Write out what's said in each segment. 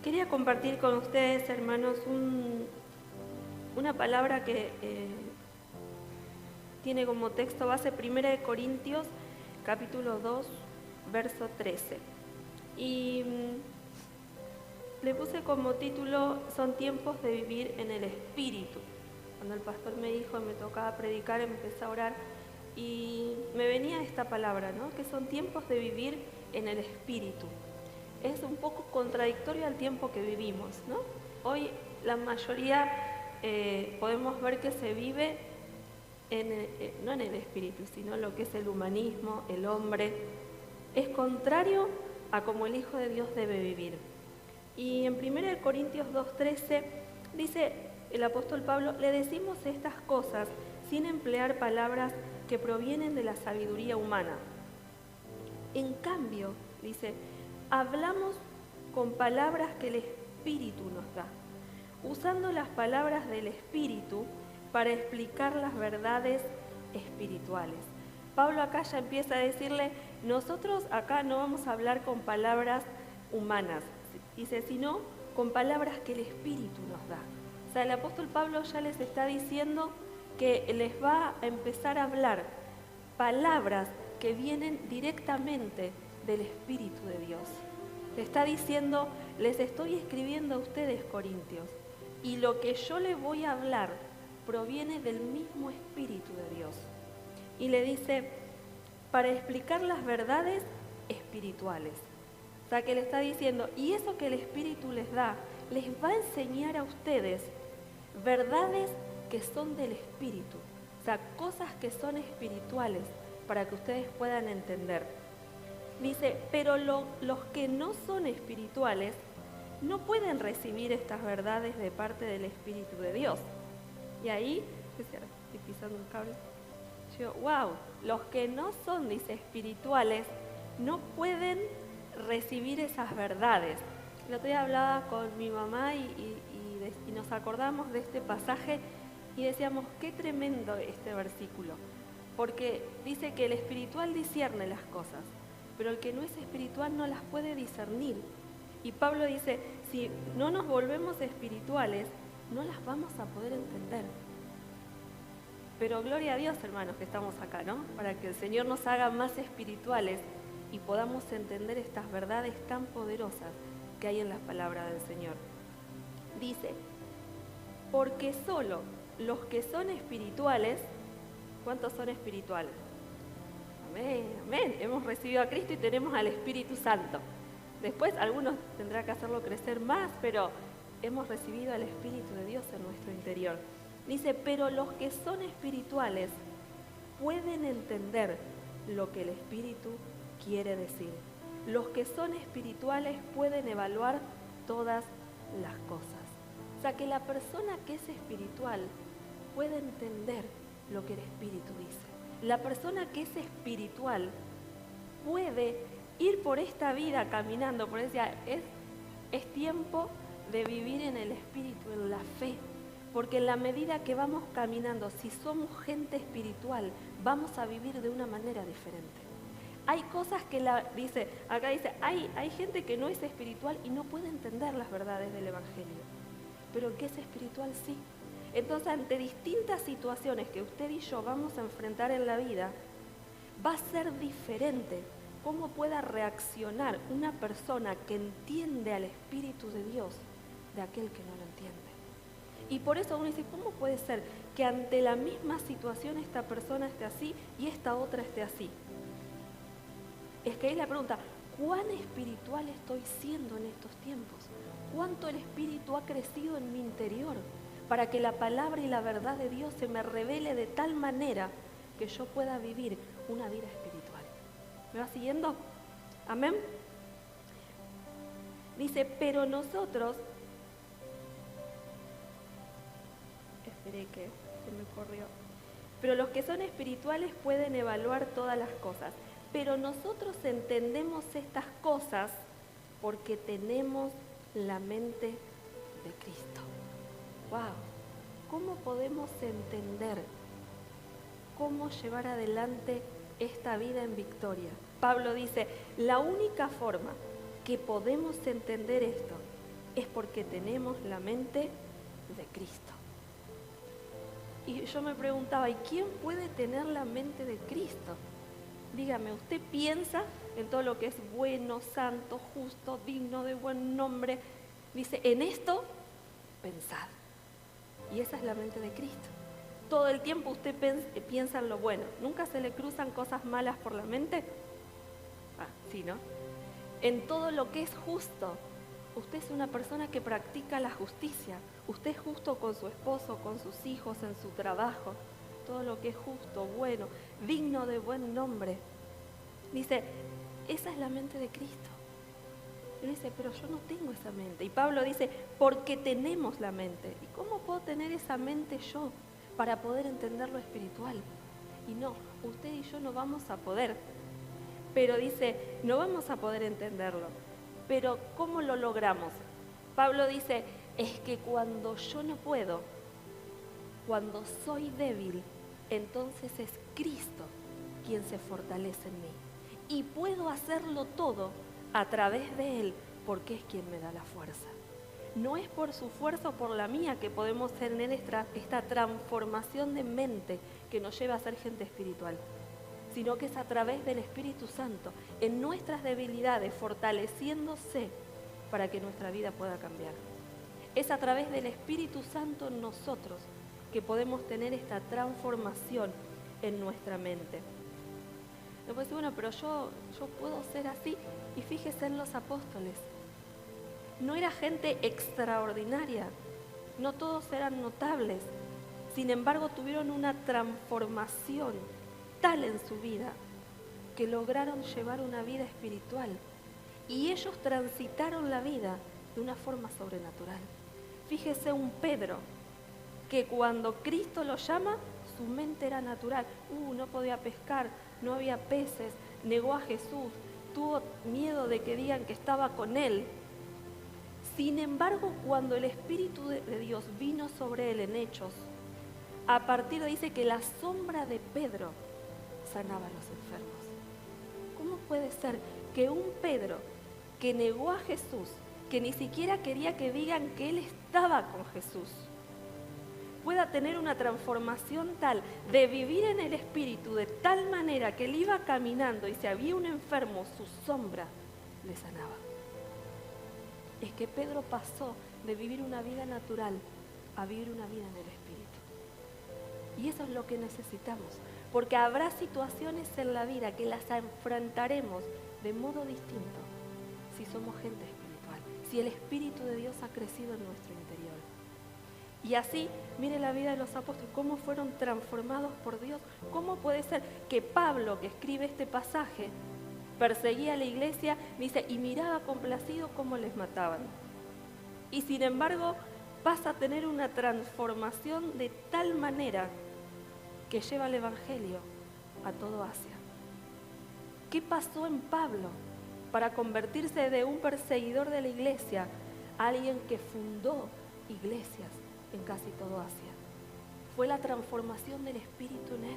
Quería compartir con ustedes, hermanos, una palabra que tiene como texto base 1 Corintios, capítulo 2, verso 13. Y le puse como título, son tiempos de vivir en el Espíritu. Cuando el pastor me dijo, me tocaba predicar, empecé a orar y me venía esta palabra, ¿no? Que son tiempos de vivir en el Espíritu. Es un poco contradictorio al tiempo que vivimos, ¿no? Hoy la mayoría podemos ver que se vive no en el espíritu, sino lo que es el humanismo, el hombre. Es contrario a como el Hijo de Dios debe vivir. Y en 1 Corintios 2:13 dice el apóstol Pablo, le decimos estas cosas sin emplear palabras que provienen de la sabiduría humana. En cambio, dice, hablamos con palabras que el Espíritu nos da, usando las palabras del Espíritu para explicar las verdades espirituales. Pablo acá ya empieza a decirle, nosotros acá no vamos a hablar con palabras humanas, dice, sino con palabras que el Espíritu nos da. O sea, el apóstol Pablo ya les está diciendo que les va a empezar a hablar palabras que vienen directamente del Espíritu de Dios. Le está diciendo, les estoy escribiendo a ustedes, Corintios, y lo que yo les voy a hablar proviene del mismo Espíritu de Dios. Y le dice, para explicar las verdades espirituales. O sea, que le está diciendo, y eso que el Espíritu les da, les va a enseñar a ustedes verdades que son del Espíritu. O sea, cosas que son espirituales para que ustedes puedan entender. Dice, pero los que no son espirituales no pueden recibir estas verdades de parte del Espíritu de Dios. Y ahí, estoy pisando un cable, yo, wow, los que no son, dice, espirituales, no pueden recibir esas verdades. El otro día hablaba con mi mamá y nos acordamos de este pasaje y decíamos, qué tremendo este versículo, porque dice que el espiritual discierne las cosas, pero el que no es espiritual no las puede discernir. Y Pablo dice, si no nos volvemos espirituales, no las vamos a poder entender. Pero gloria a Dios, hermanos, que estamos acá, ¿no? Para que el Señor nos haga más espirituales y podamos entender estas verdades tan poderosas que hay en la palabra del Señor. Dice, porque solo los que son espirituales, ¿cuántos son espirituales? Amén, amén. Hemos recibido a Cristo y tenemos al Espíritu Santo. Después algunos tendrán que hacerlo crecer más, pero hemos recibido al Espíritu de Dios en nuestro interior. Dice, pero los que son espirituales pueden entender lo que el Espíritu quiere decir. Los que son espirituales pueden evaluar todas las cosas. O sea, que la persona que es espiritual puede entender lo que el Espíritu dice. La persona que es espiritual puede ir por esta vida caminando, por eso es tiempo de vivir en el Espíritu, en la fe, porque en la medida que vamos caminando, si somos gente espiritual, vamos a vivir de una manera diferente. Hay cosas que acá dice, hay gente que no es espiritual y no puede entender las verdades del Evangelio, pero el que es espiritual sí. Entonces, ante distintas situaciones que usted y yo vamos a enfrentar en la vida, va a ser diferente cómo pueda reaccionar una persona que entiende al Espíritu de Dios de aquel que no lo entiende. Y por eso uno dice, ¿cómo puede ser que ante la misma situación esta persona esté así y esta otra esté así? Es que ahí la pregunta, ¿cuán espiritual estoy siendo en estos tiempos? ¿Cuánto el Espíritu ha crecido en mi interior para que la palabra y la verdad de Dios se me revele de tal manera que yo pueda vivir una vida espiritual? ¿Me va siguiendo? Amén. Dice, pero nosotros, esperé que se me corrió, pero los que son espirituales pueden evaluar todas las cosas, pero nosotros entendemos estas cosas porque tenemos la mente de Cristo. ¡Wow! ¿Cómo podemos entender cómo llevar adelante esta vida en victoria? Pablo dice, la única forma que podemos entender esto es porque tenemos la mente de Cristo. Y yo me preguntaba, ¿y quién puede tener la mente de Cristo? Dígame, ¿usted piensa en todo lo que es bueno, santo, justo, digno de buen nombre? Dice, en esto, pensad. Y esa es la mente de Cristo. Todo el tiempo usted piensa en lo bueno. ¿Nunca se le cruzan cosas malas por la mente? Sí, ¿no? En todo lo que es justo. Usted es una persona que practica la justicia. Usted es justo con su esposo, con sus hijos, en su trabajo. Todo lo que es justo, bueno, digno de buen nombre. Dice, esa es la mente de Cristo. Él dice, pero yo no tengo esa mente. Y Pablo dice, porque tenemos la mente. ¿Y cómo puedo tener esa mente yo para poder entender lo espiritual? Y no, usted y yo no vamos a poder. Pero dice, no vamos a poder entenderlo. Pero ¿cómo lo logramos? Pablo dice, es que cuando yo no puedo, cuando soy débil, entonces es Cristo quien se fortalece en mí. Y puedo hacerlo todo a través de Él, porque es quien me da la fuerza. No es por su fuerza o por la mía que podemos tener esta transformación de mente que nos lleva a ser gente espiritual, sino que es a través del Espíritu Santo, en nuestras debilidades, fortaleciéndose para que nuestra vida pueda cambiar. Es a través del Espíritu Santo en nosotros que podemos tener esta transformación en nuestra mente. Después, bueno, pero yo puedo ser así. Y fíjese en los apóstoles. No era gente extraordinaria, no todos eran notables. Sin embargo, tuvieron una transformación tal en su vida que lograron llevar una vida espiritual. Y ellos transitaron la vida de una forma sobrenatural. Fíjese un Pedro, que cuando Cristo lo llama, su mente era natural. No podía pescar, no había peces, negó a Jesús, tuvo miedo de que digan que estaba con él. Sin embargo, cuando el Espíritu de Dios vino sobre él en Hechos, a partir de dice que la sombra de Pedro sanaba a los enfermos. ¿Cómo puede ser que un Pedro que negó a Jesús, que ni siquiera quería que digan que él estaba con Jesús, pueda tener una transformación tal de vivir en el Espíritu de tal manera que él iba caminando y si había un enfermo, su sombra le sanaba? Es que Pedro pasó de vivir una vida natural a vivir una vida en el Espíritu. Y eso es lo que necesitamos, porque habrá situaciones en la vida que las enfrentaremos de modo distinto si somos gente espiritual, si el Espíritu de Dios ha crecido en nuestro interior. Y así, mire la vida de los apóstoles, cómo fueron transformados por Dios. ¿Cómo puede ser que Pablo, que escribe este pasaje, perseguía a la iglesia, dice, y miraba complacido cómo les mataban? Y sin embargo, pasa a tener una transformación de tal manera que lleva el Evangelio a todo Asia. ¿Qué pasó en Pablo para convertirse de un perseguidor de la iglesia a alguien que fundó iglesias en casi todo Asia? Fue la transformación del Espíritu en él.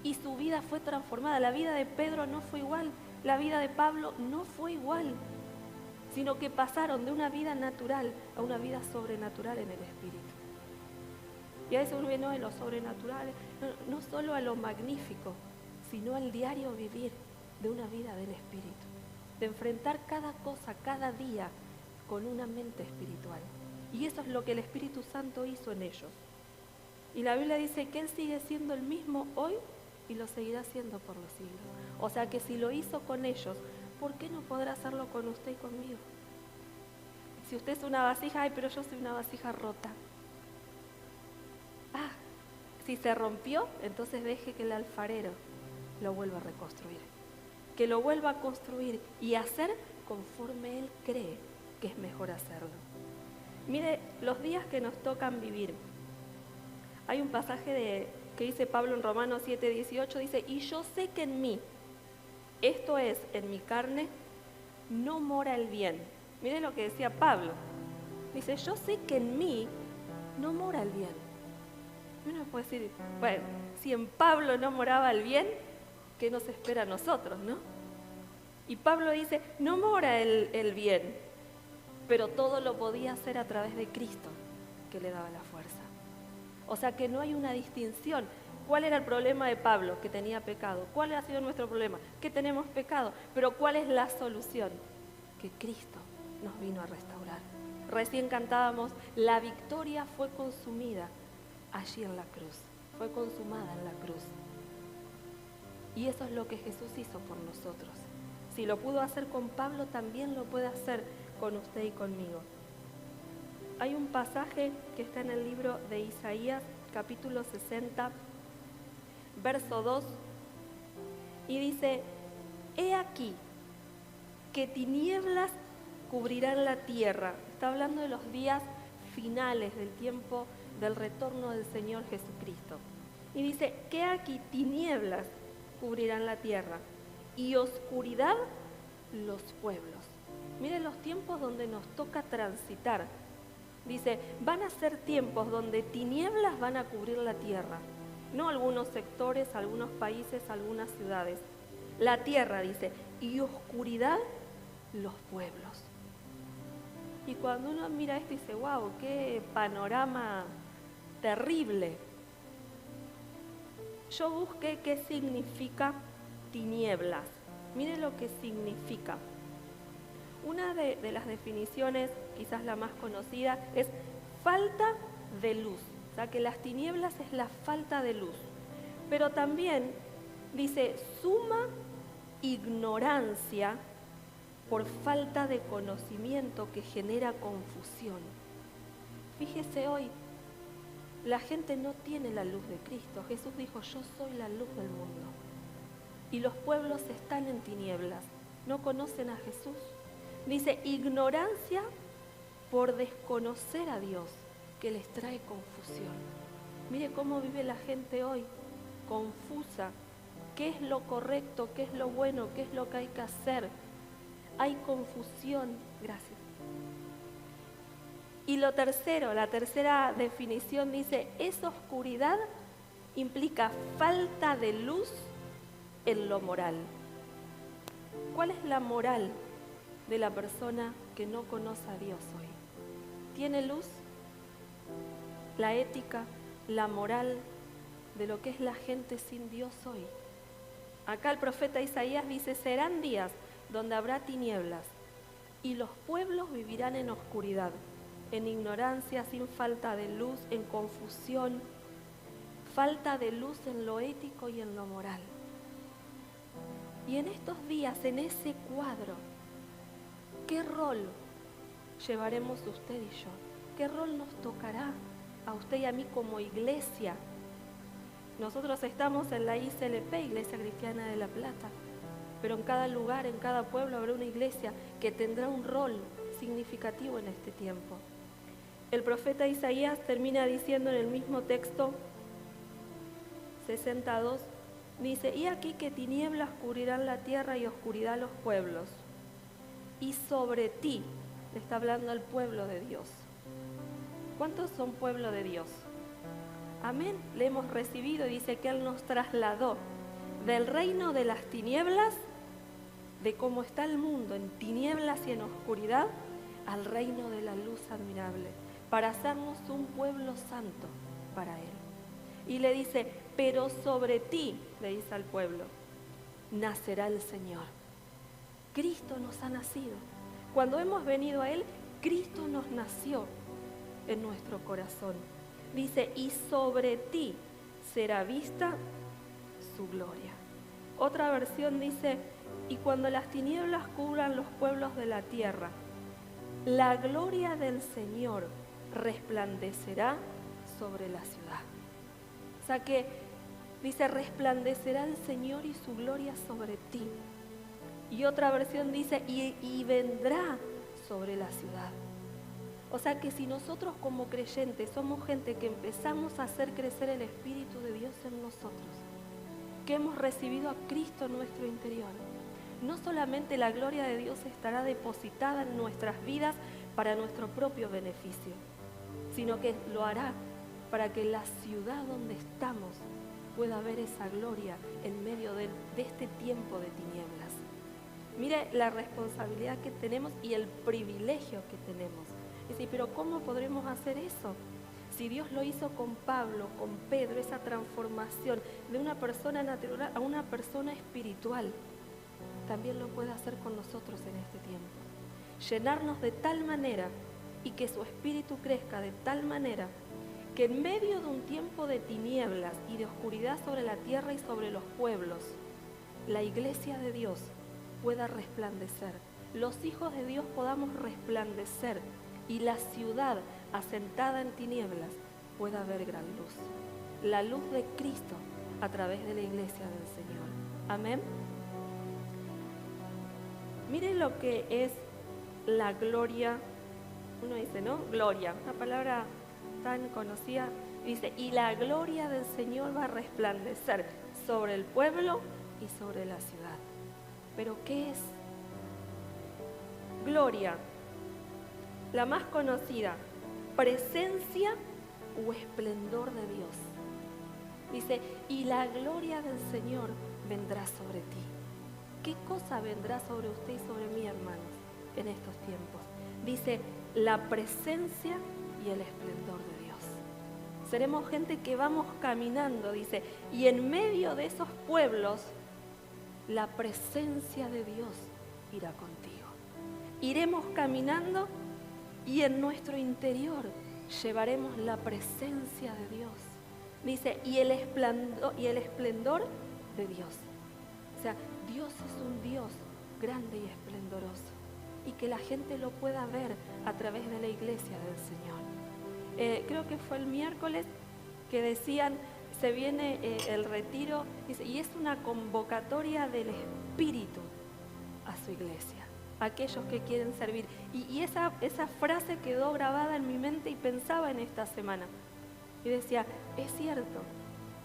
Y su vida fue transformada. La vida de Pedro no fue igual. La vida de Pablo no fue igual. Sino que pasaron de una vida natural a una vida sobrenatural en el Espíritu. Y a veces uno ve, no, en lo sobrenatural, no solo a lo magnífico, sino al diario vivir de una vida del Espíritu. De enfrentar cada cosa, cada día, con una mente espiritual. Y eso es lo que el Espíritu Santo hizo en ellos. Y la Biblia dice que Él sigue siendo el mismo hoy y lo seguirá siendo por los siglos. O sea que si lo hizo con ellos, ¿por qué no podrá hacerlo con usted y conmigo? Si usted es una vasija, ay, pero yo soy una vasija rota. Si se rompió, entonces deje que el alfarero lo vuelva a reconstruir. Que lo vuelva a construir y hacer conforme Él cree que es mejor hacerlo. Mire, los días que nos tocan vivir. Hay un pasaje que dice Pablo en Romanos 7:18, dice, y yo sé que en mí, esto es, en mi carne, no mora el bien. Mire lo que decía Pablo. Dice, yo sé que en mí no mora el bien. Uno puede decir, bueno, si en Pablo no moraba el bien, ¿qué nos espera a nosotros, no? Y Pablo dice, no mora el bien. pero todo lo podía hacer a través de Cristo, que le daba la fuerza. O sea que no hay una distinción. ¿Cuál era el problema de Pablo? Que tenía pecado. ¿Cuál ha sido nuestro problema? Que tenemos pecado. Pero ¿cuál es la solución? Que Cristo nos vino a restaurar. Recién cantábamos, la victoria fue consumida allí en la cruz. Fue consumada en la cruz. Y eso es lo que Jesús hizo por nosotros. Si lo pudo hacer con Pablo, también lo puede hacer con usted y conmigo. Hay un pasaje que está en el libro de Isaías, capítulo 60, verso 2, y dice: he aquí que tinieblas cubrirán la tierra. Está hablando de los días finales del tiempo del retorno del Señor Jesucristo. Y dice que aquí tinieblas cubrirán la tierra y oscuridad los pueblos. Miren los tiempos donde nos toca transitar. Dice, van a ser tiempos donde tinieblas van a cubrir la tierra. No algunos sectores, algunos países, algunas ciudades. La tierra, dice, y oscuridad los pueblos. Y cuando uno mira esto dice, wow, qué panorama terrible. Yo busqué qué significa tinieblas. Miren lo que significa. Una de las definiciones, quizás la más conocida, es falta de luz. O sea, que las tinieblas es la falta de luz. Pero también dice suma ignorancia por falta de conocimiento que genera confusión. Fíjese hoy, la gente no tiene la luz de Cristo. Jesús dijo, yo soy la luz del mundo. Y los pueblos están en tinieblas, no conocen a Jesús. Dice, ignorancia por desconocer a Dios, que les trae confusión. Mire cómo vive la gente hoy, confusa. ¿Qué es lo correcto? ¿Qué es lo bueno? ¿Qué es lo que hay que hacer? Hay confusión. Gracias. Y lo tercero, la tercera definición dice, esa oscuridad implica falta de luz en lo moral. ¿Cuál es la moral de la persona que no conoce a Dios hoy? ¿Tiene luz? La ética, la moral de lo que es la gente sin Dios hoy. Acá el profeta Isaías dice, serán días donde habrá tinieblas y los pueblos vivirán en oscuridad, en ignorancia, sin falta de luz, en confusión, falta de luz en lo ético y en lo moral. Y en estos días, en ese cuadro, ¿qué rol llevaremos usted y yo? ¿Qué rol nos tocará a usted y a mí como iglesia? Nosotros estamos en la ICLP, Iglesia Cristiana de La Plata, pero en cada lugar, en cada pueblo habrá una iglesia que tendrá un rol significativo en este tiempo. El profeta Isaías termina diciendo en el mismo texto 62, dice, y aquí que tinieblas cubrirán la tierra y oscuridad los pueblos. Y sobre ti, le está hablando al pueblo de Dios. ¿Cuántos son pueblo de Dios? Amén, le hemos recibido y dice que Él nos trasladó del reino de las tinieblas, de cómo está el mundo en tinieblas y en oscuridad, al reino de la luz admirable, para hacernos un pueblo santo para Él. Y le dice, pero sobre ti, le dice al pueblo, nacerá el Señor. Cristo nos ha nacido. Cuando hemos venido a Él, Cristo nos nació en nuestro corazón. Dice, y sobre ti será vista su gloria. Otra versión dice, y cuando las tinieblas cubran los pueblos de la tierra, la gloria del Señor resplandecerá sobre la ciudad. O sea que dice, resplandecerá el Señor y su gloria sobre ti. Y otra versión dice, y vendrá sobre la ciudad. O sea que si nosotros como creyentes somos gente que empezamos a hacer crecer el Espíritu de Dios en nosotros, que hemos recibido a Cristo en nuestro interior, no solamente la gloria de Dios estará depositada en nuestras vidas para nuestro propio beneficio, sino que lo hará para que la ciudad donde estamos pueda ver esa gloria en medio de este tiempo de tinieblas. Mire la responsabilidad que tenemos y el privilegio que tenemos. Dice, pero ¿cómo podremos hacer eso? Si Dios lo hizo con Pablo, con Pedro, esa transformación de una persona natural a una persona espiritual, también lo puede hacer con nosotros en este tiempo. Llenarnos de tal manera y que su espíritu crezca de tal manera que en medio de un tiempo de tinieblas y de oscuridad sobre la tierra y sobre los pueblos, la iglesia de Dios pueda resplandecer, los hijos de Dios podamos resplandecer y la ciudad asentada en tinieblas pueda ver gran luz. La luz de Cristo a través de la iglesia del Señor. Amén. Miren lo que es la gloria. Uno dice, ¿no? Gloria, una palabra tan conocida. Dice, y la gloria del Señor va a resplandecer sobre el pueblo y sobre la ciudad. ¿Pero qué es? Gloria, la más conocida, presencia o esplendor de Dios. Dice, y la gloria del Señor vendrá sobre ti. ¿Qué cosa vendrá sobre usted y sobre mí, hermanos, en estos tiempos? Dice, la presencia y el esplendor de Dios. Seremos gente que vamos caminando, dice, y en medio de esos pueblos, la presencia de Dios irá contigo. Iremos caminando y en nuestro interior llevaremos la presencia de Dios. Dice, y el esplendor de Dios. O sea, Dios es un Dios grande y esplendoroso. Y que la gente lo pueda ver a través de la iglesia del Señor. Creo que fue el miércoles que decían, se viene el retiro, dice, y es una convocatoria del Espíritu a su iglesia, a aquellos que quieren servir. Y esa frase quedó grabada en mi mente y pensaba en esta semana. Y decía, es cierto,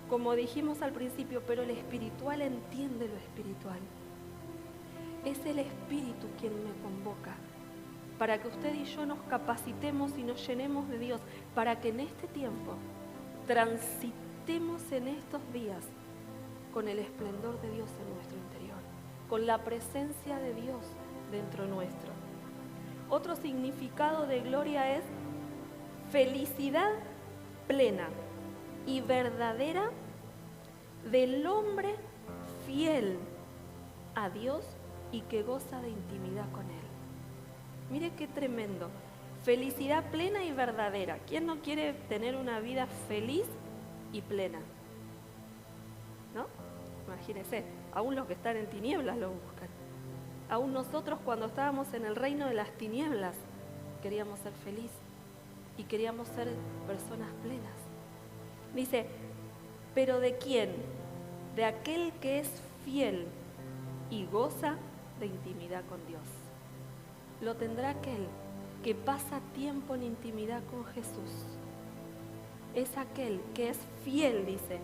como dijimos al principio, pero el espiritual entiende lo espiritual. Es el Espíritu quien me convoca para que usted y yo nos capacitemos y nos llenemos de Dios, para que en este tiempo transitemos en estos días con el esplendor de Dios en nuestro interior, con la presencia de Dios dentro nuestro. Otro significado de gloria es felicidad plena y verdadera del hombre fiel a Dios y que goza de intimidad con Él. Mire qué tremendo. Felicidad plena y verdadera. ¿Quién no quiere tener una vida feliz y plena? ¿No? Imagínense, aún los que están en tinieblas lo buscan. Aún nosotros cuando estábamos en el reino de las tinieblas queríamos ser felices y queríamos ser personas plenas. Dice, ¿pero de quién? De aquel que es fiel y goza de intimidad con Dios. Lo tendrá aquel que pasa tiempo en intimidad con Jesús. Es aquel que es fiel, dice,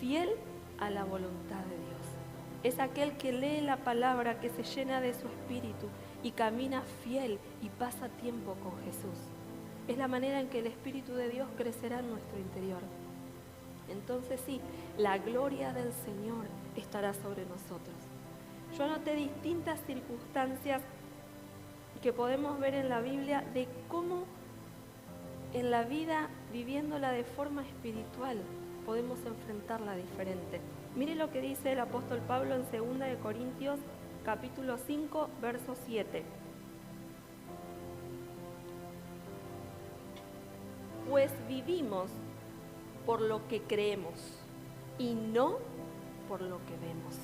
fiel a la voluntad de Dios. Es aquel que lee la palabra, que se llena de su espíritu y camina fiel y pasa tiempo con Jesús. Es la manera en que el Espíritu de Dios crecerá en nuestro interior. Entonces sí, la gloria del Señor estará sobre nosotros. Yo anoté distintas circunstancias que podemos ver en la Biblia de cómo en la vida, viviéndola de forma espiritual, podemos enfrentarla diferente. Mire lo que dice el apóstol Pablo en 2 de Corintios, capítulo 5, verso 7. Pues vivimos por lo que creemos y no por lo que vemos.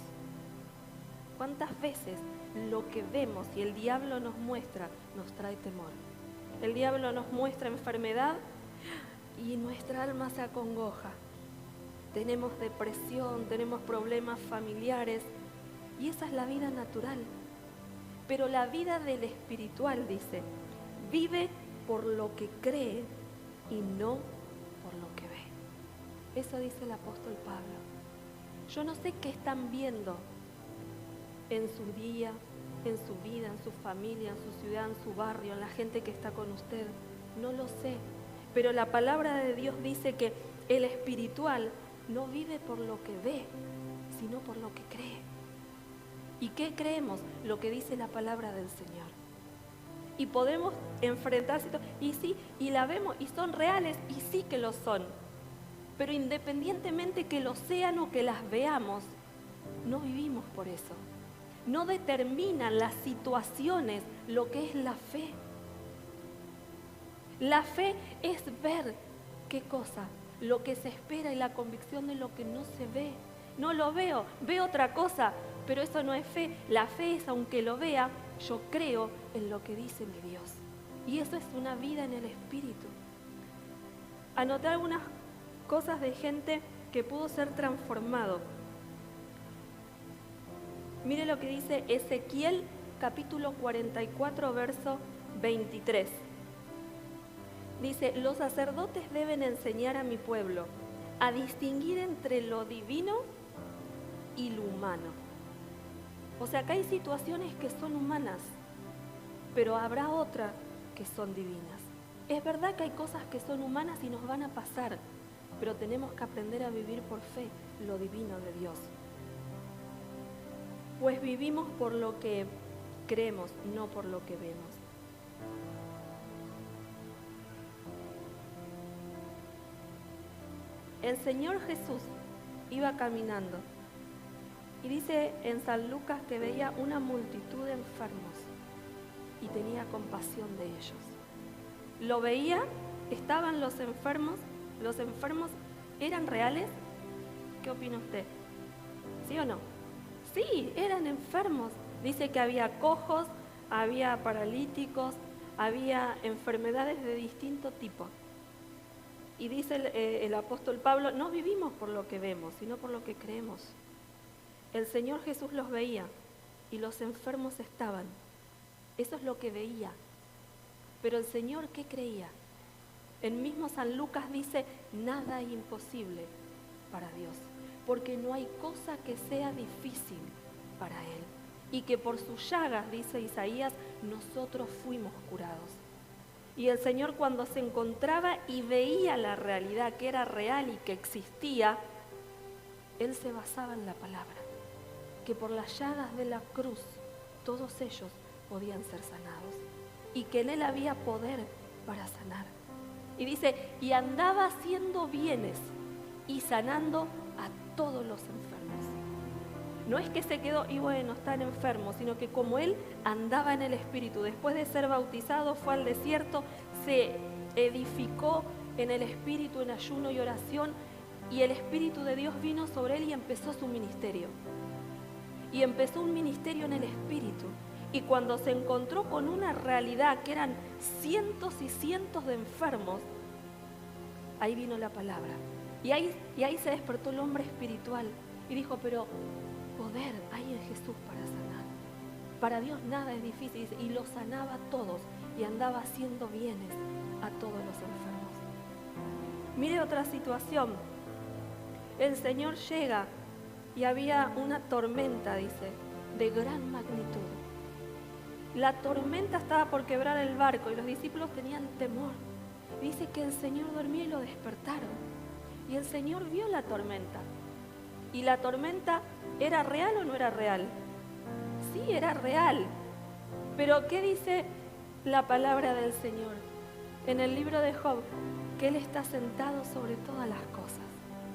¿Cuántas veces lo que vemos y el diablo nos muestra nos trae temor? El diablo nos muestra enfermedad y nuestra alma se acongoja. Tenemos depresión, tenemos problemas familiares y esa es la vida natural. Pero la vida del espiritual, dice, vive por lo que cree y no por lo que ve. Eso dice el apóstol Pablo. Yo no sé qué están viendo en su día, en su vida, en su familia, en su ciudad, en su barrio, en la gente que está con usted. No lo sé. Pero la palabra de Dios dice que el espiritual no vive por lo que ve, sino por lo que cree. ¿Y qué creemos? Lo que dice la palabra del Señor. Y podemos enfrentar situaciones, y sí, y la vemos, y son reales, y sí que lo son. Pero independientemente que lo sean o que las veamos, no vivimos por eso. No determinan las situaciones lo que es la fe. La fe es ver qué cosa, lo que se espera y la convicción de lo que no se ve. No lo veo, veo otra cosa, pero eso no es fe. La fe es, aunque lo vea, yo creo en lo que dice mi Dios. Y eso es una vida en el Espíritu. Anoté algunas cosas de gente que pudo ser transformado. Mire lo que dice Ezequiel capítulo 44, verso 23. Dice, los sacerdotes deben enseñar a mi pueblo a distinguir entre lo divino y lo humano. O sea, acá hay situaciones que son humanas, pero habrá otras que son divinas. Es verdad que hay cosas que son humanas y nos van a pasar, pero tenemos que aprender a vivir por fe lo divino de Dios. Pues vivimos por lo que creemos, no por lo que vemos. El Señor Jesús iba caminando y dice en San Lucas que veía una multitud de enfermos y tenía compasión de ellos. Lo veía, estaban los enfermos eran reales. ¿Qué opina usted? ¿Sí o no? Sí, eran enfermos. Dice que había cojos, había paralíticos, había enfermedades de distinto tipo. Y dice el apóstol Pablo, no vivimos por lo que vemos, sino por lo que creemos. El Señor Jesús los veía y los enfermos estaban. Eso es lo que veía. Pero el Señor, ¿qué creía? El mismo San Lucas dice, nada es imposible para Dios, porque no hay cosa que sea difícil para Él. Y que por sus llagas, dice Isaías, nosotros fuimos curados. Y el Señor, cuando se encontraba y veía la realidad que era real y que existía, Él se basaba en la palabra, que por las llagas de la cruz todos ellos podían ser sanados y que en Él había poder para sanar. Y dice, y andaba haciendo bienes y sanando a todos los enfermos. No es que se quedó y bueno, están enfermos, sino que como Él andaba en el Espíritu, después de ser bautizado fue al desierto, se edificó en el Espíritu, en ayuno y oración, y el Espíritu de Dios vino sobre Él y empezó su ministerio. Y empezó un ministerio en el Espíritu. Y cuando se encontró con una realidad que eran cientos y cientos de enfermos, ahí vino la palabra. Y ahí se despertó el hombre espiritual y dijo, pero poder hay en Jesús para sanar. Para Dios nada es difícil, y los sanaba a todos y andaba haciendo bienes a todos los enfermos. Mire otra situación. El Señor llega y había una tormenta, dice, de gran magnitud. La tormenta estaba por quebrar el barco y los discípulos tenían temor. Dice que el Señor dormía y lo despertaron. Y el Señor vio la tormenta. ¿Y la tormenta era real o no era real? Sí, era real. Pero ¿qué dice la palabra del Señor? En el libro de Job, que Él está sentado sobre todas las cosas.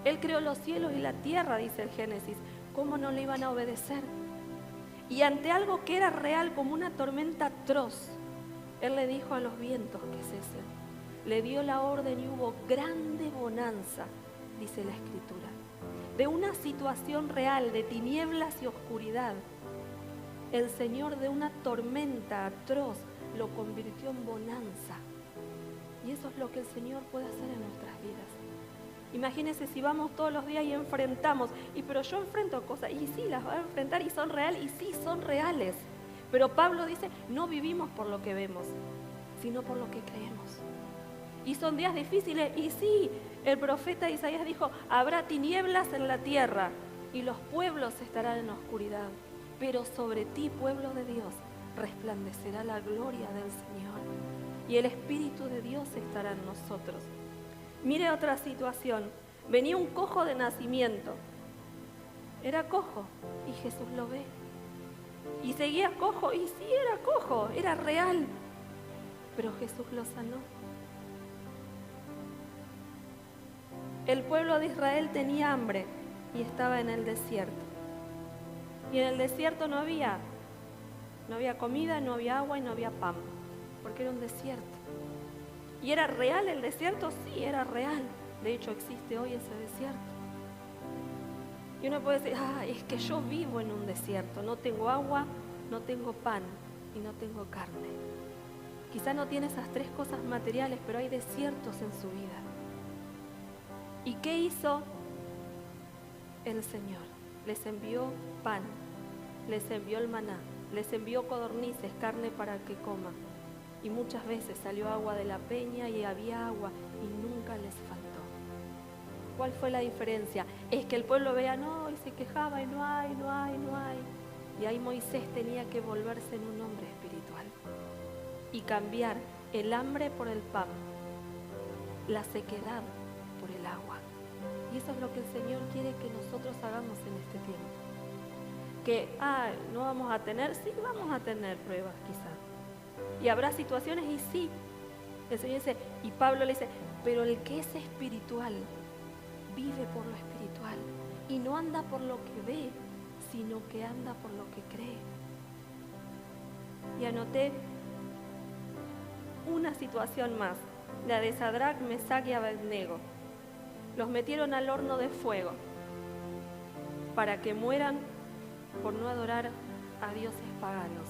Él creó los cielos y la tierra, dice el Génesis. ¿Cómo no le iban a obedecer? Y ante algo que era real como una tormenta atroz, Él le dijo a los vientos que cesen. Le dio la orden y hubo grande bonanza, dice la Escritura. De una situación real de tinieblas y oscuridad, el Señor de una tormenta atroz lo convirtió en bonanza. Y eso es lo que el Señor puede hacer en nuestras vidas. Imagínense si vamos todos los días y enfrentamos, pero yo enfrento cosas, y sí, las voy a enfrentar y son reales, y sí, son reales. Pero Pablo dice, no vivimos por lo que vemos, sino por lo que creemos. Y son días difíciles, y sí, el profeta Isaías dijo, habrá tinieblas en la tierra, y los pueblos estarán en oscuridad. Pero sobre ti, pueblo de Dios, resplandecerá la gloria del Señor, y el Espíritu de Dios estará en nosotros. Mire otra situación. Venía un cojo de nacimiento. Era cojo y Jesús lo ve Y seguía cojo, y sí era cojo, era real. Pero Jesús lo sanó. El pueblo de Israel tenía hambre y estaba en el desierto. Y en el desierto no había comida, no había agua y no había pan, porque era un desierto. ¿Y era real el desierto? Sí, era real. De hecho, existe hoy ese desierto. Y uno puede decir, es que yo vivo en un desierto, no tengo agua, no tengo pan y no tengo carne. Quizá no tiene esas tres cosas materiales, pero hay desiertos en su vida. ¿Y qué hizo el Señor? Les envió pan, les envió el maná, les envió codornices, carne para que coman. Y muchas veces salió agua de la peña y había agua y nunca les faltó. ¿Cuál fue la diferencia? Es que el pueblo veía, no, y se quejaba y no hay. Y ahí Moisés tenía que volverse en un hombre espiritual y cambiar el hambre por el pan, la sequedad por el agua. Y eso es lo que el Señor quiere que nosotros hagamos en este tiempo. Que, no vamos a tener, sí vamos a tener pruebas quizás. Y habrá situaciones y sí. El Señor dice, y Pablo le dice, pero el que es espiritual, vive por lo espiritual y no anda por lo que ve, sino que anda por lo que cree. Y anoté una situación más, la de Sadrac, Mesac y Abednego. Los metieron al horno de fuego para que mueran por no adorar a dioses paganos.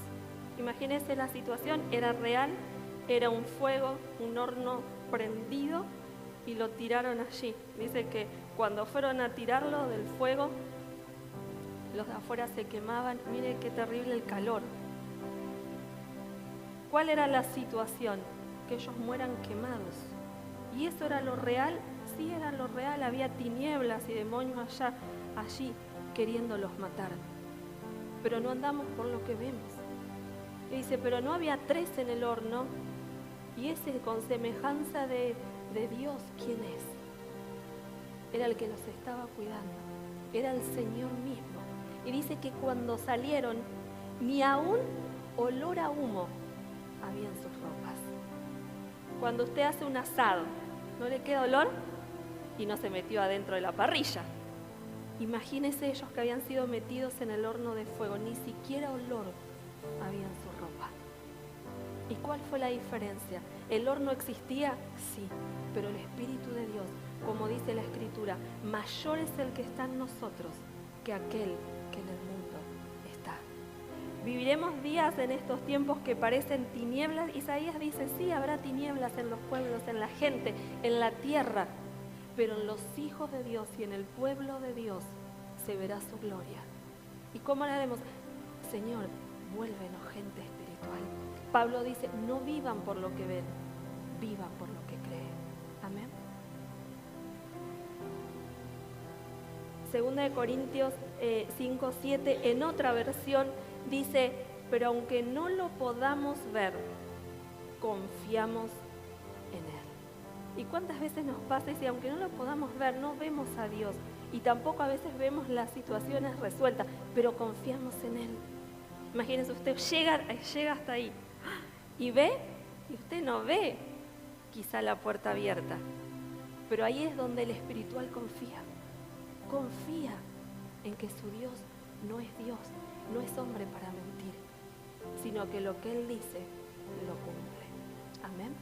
Imagínense la situación, era real, era un fuego, un horno prendido y lo tiraron allí. Dice que cuando fueron a tirarlo del fuego, los de afuera se quemaban. Mire qué terrible el calor. ¿Cuál era la situación? Que ellos mueran quemados. ¿Y eso era lo real? Sí, era lo real. Había tinieblas y demonios allí queriéndolos matar. Pero no andamos por lo que vemos. Y dice, pero no había 3 en el horno. Y ese con semejanza de Dios, ¿quién es? Era el que los estaba cuidando. Era el Señor mismo. Y dice que cuando salieron, ni aún olor a humo había en sus ropas. Cuando usted hace un asado, ¿no le queda olor? Y no se metió adentro de la parrilla. Imagínense ellos que habían sido metidos en el horno de fuego, ni siquiera olor había en su ropa. ¿Y cuál fue la diferencia? ¿El horno existía? Sí, pero el Espíritu de Dios, como dice la Escritura, mayor es el que está en nosotros que aquel que en el mundo está. Viviremos días en estos tiempos que parecen tinieblas. Isaías dice, sí, habrá tinieblas en los pueblos, en la gente, en la tierra, pero en los hijos de Dios y en el pueblo de Dios se verá su gloria. ¿Y cómo lo haremos? Señor, vuélvenos gente espiritual. Pablo dice, no vivan por lo que ven, vivan por lo que creen. Amén. Segunda de Corintios 5:7, en otra versión dice, pero aunque no lo podamos ver, confiamos en Él. ¿Y cuántas veces nos pasa y aunque no lo podamos ver, no vemos a Dios? Y tampoco a veces vemos las situaciones resueltas, pero confiamos en Él. Imagínense, usted llega hasta ahí y ve, y usted no ve quizá la puerta abierta, pero ahí es donde el espiritual confía en que su Dios no es Dios, no es hombre para mentir, sino que lo que Él dice lo cumple. Amén.